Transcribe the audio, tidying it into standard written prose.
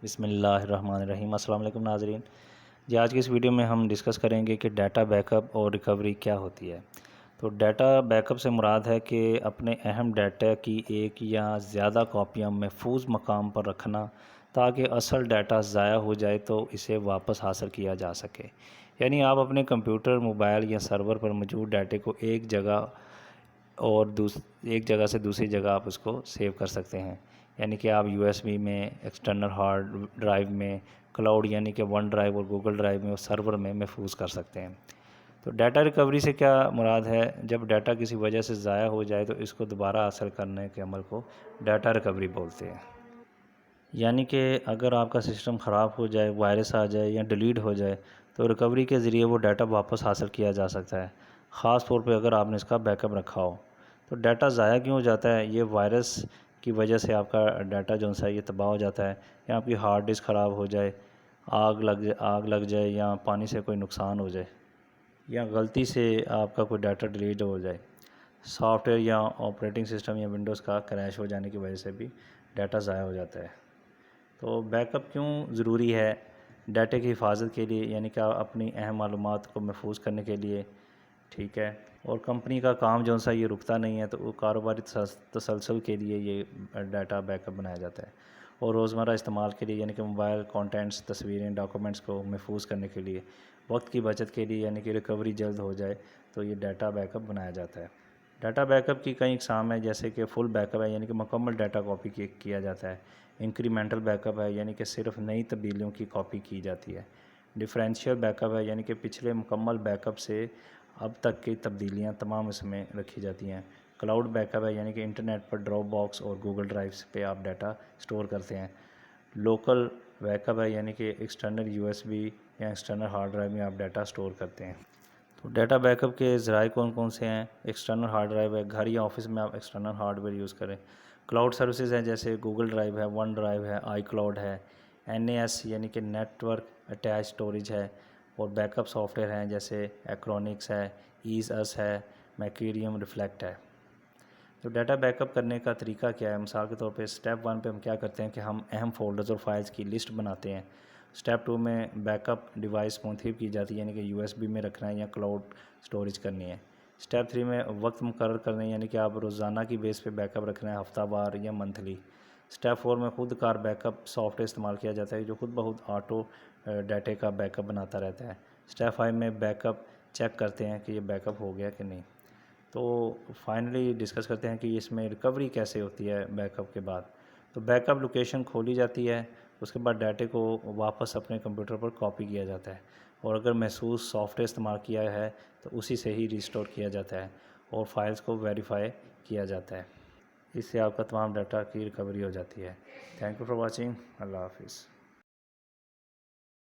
بسم اللہ الرحمن الرحیم۔ السلام علیکم ناظرین جی، آج کی اس ویڈیو میں ہم ڈسکس کریں گے کہ ڈیٹا بیک اپ اور ریکوری کیا ہوتی ہے۔ تو ڈیٹا بیک اپ سے مراد ہے کہ اپنے اہم ڈیٹا کی ایک یا زیادہ کاپیاں محفوظ مقام پر رکھنا تاکہ اصل ڈیٹا ضائع ہو جائے تو اسے واپس حاصل کیا جا سکے۔ یعنی آپ اپنے کمپیوٹر، موبائل یا سرور پر موجود ڈیٹے کو ایک جگہ سے دوسری جگہ آپ اس کو سیو کر سکتے ہیں۔ یعنی کہ آپ یو ایس بی میں، ایکسٹرنل ہارڈ ڈرائیو میں، کلاؤڈ یعنی کہ ون ڈرائیو اور گوگل ڈرائیو میں اور سرور میں محفوظ کر سکتے ہیں۔ تو ڈیٹا ریکوری سے کیا مراد ہے؟ جب ڈیٹا کسی وجہ سے ضائع ہو جائے تو اس کو دوبارہ حاصل کرنے کے عمل کو ڈیٹا ریکوری بولتے ہیں۔ یعنی کہ اگر آپ کا سسٹم خراب ہو جائے، وائرس آ جائے یا ڈیلیٹ ہو جائے تو ریکوری کے ذریعے وہ ڈیٹا واپس حاصل کیا جا سکتا ہے، خاص طور پہ اگر آپ نے اس کا بیک اپ رکھا ہو۔ تو ڈیٹا ضائع کیوں ہو جاتا ہے؟ یہ وائرس کی وجہ سے آپ کا ڈیٹا جو ہے یہ تباہ ہو جاتا ہے، یا آپ کی ہارڈ ڈسک خراب ہو جائے، آگ لگ جائے، یا پانی سے کوئی نقصان ہو جائے، یا غلطی سے آپ کا کوئی ڈیٹا ڈیلیٹ ہو جائے۔ سافٹ ویئر یا آپریٹنگ سسٹم یا ونڈوز کا کریش ہو جانے کی وجہ سے بھی ڈیٹا ضائع ہو جاتا ہے۔ تو بیک اپ کیوں ضروری ہے؟ ڈیٹا کی حفاظت کے لیے، یعنی کہ اپنی اہم معلومات کو محفوظ کرنے کے لیے، ٹھیک ہے، اور کمپنی کا کام جو یہ رکتا نہیں ہے، تو وہ کاروباری تسلسل کے لیے یہ ڈیٹا بیک اپ بنایا جاتا ہے، اور روزمرہ استعمال کے لیے، یعنی کہ موبائل کانٹینٹس، تصویریں، ڈاکومنٹس کو محفوظ کرنے کے لیے، وقت کی بچت کے لیے، یعنی کہ ریکوری جلد ہو جائے تو یہ ڈیٹا بیک اپ بنایا جاتا ہے۔ ڈیٹا بیک اپ کی کئی اقسام ہیں، جیسے کہ فل بیک اپ ہے، یعنی کہ مکمل ڈیٹا کاپی کیا جاتا ہے۔ انکریمنٹل بیک اپ ہے، یعنی کہ صرف نئی تبدیلیوں کی کاپی کی جاتی ہے۔ ڈیفرینشیل بیک اپ ہے، یعنی کہ پچھلے مکمل بیک اپ سے اب تک کی تبدیلیاں تمام اس میں رکھی جاتی ہیں۔ کلاؤڈ بیک اپ ہے، یعنی کہ انٹرنیٹ پر ڈراپ باکس اور گوگل ڈرائیوز پہ آپ ڈیٹا سٹور کرتے ہیں۔ لوکل بیک اپ ہے، یعنی کہ ایکسٹرنل یو ایس بی یا ایکسٹرنل ہارڈ ڈرائیو میں آپ ڈیٹا سٹور کرتے ہیں۔ تو ڈیٹا بیک اپ کے ذرائع کون کون سے ہیں؟ ایکسٹرنل ہارڈ ڈرائیو ہے، گھر یا آفس میں آپ ایکسٹرنل ہارڈ ویئر یوز کریں۔ کلاؤڈ سروسز ہیں، جیسے گوگل ڈرائیو ہے، ون ڈرائیو ہے، آئی کلاؤڈ ہے۔ NAS یعنی کہ نیٹ ورک اٹیچ اسٹوریج ہے، اور بیک اپ سافٹ ویئر ہیں، جیسے ایکرونکس ہے، ایز اس ہے، میکیریم ریفلیکٹ ہے۔ تو ڈیٹا بیک اپ کرنے کا طریقہ کیا ہے؟ مثال کے طور پہ سٹیپ 1 پہ ہم کیا کرتے ہیں کہ ہم اہم فولڈرز اور فائلز کی لسٹ بناتے ہیں۔ سٹیپ 2 میں بیک اپ ڈیوائس منتخب کی جاتی ہے، یعنی کہ یو ایس بی میں رکھنا ہے یا کلاؤڈ سٹوریج کرنی ہے۔ سٹیپ 3 میں وقت مقرر کرنا ہے، یعنی کہ آپ روزانہ کی بیس پہ بیک اپ رکھنا ہے، ہفتہ وار یا منتھلی۔ سٹیپ 4 میں خود کار بیک اپ سافٹ ویئر استعمال کیا جاتا ہے، جو خود بخود آٹو ڈیٹے کا بیک اپ بناتا رہتا ہے۔ سٹیپ 5 میں بیک اپ چیک کرتے ہیں کہ یہ بیک اپ ہو گیا کہ نہیں۔ تو فائنلی ڈسکس کرتے ہیں کہ اس میں ریکوری کیسے ہوتی ہے بیک اپ کے بعد۔ تو بیک اپ لوکیشن کھولی جاتی ہے، اس کے بعد ڈیٹے کو واپس اپنے کمپیوٹر پر کاپی کیا جاتا ہے، اور اگر محسوس سافٹ ویئر استعمال کیا ہے تو اسی سے ہی ریسٹور کیا جاتا ہے، اور فائلز کو ویریفائی کیا جاتا ہے۔ اس سے آپ کا تمام ڈیٹا کی ریکوری ہو جاتی ہے۔ Thank you for watching. اللہ حافظ۔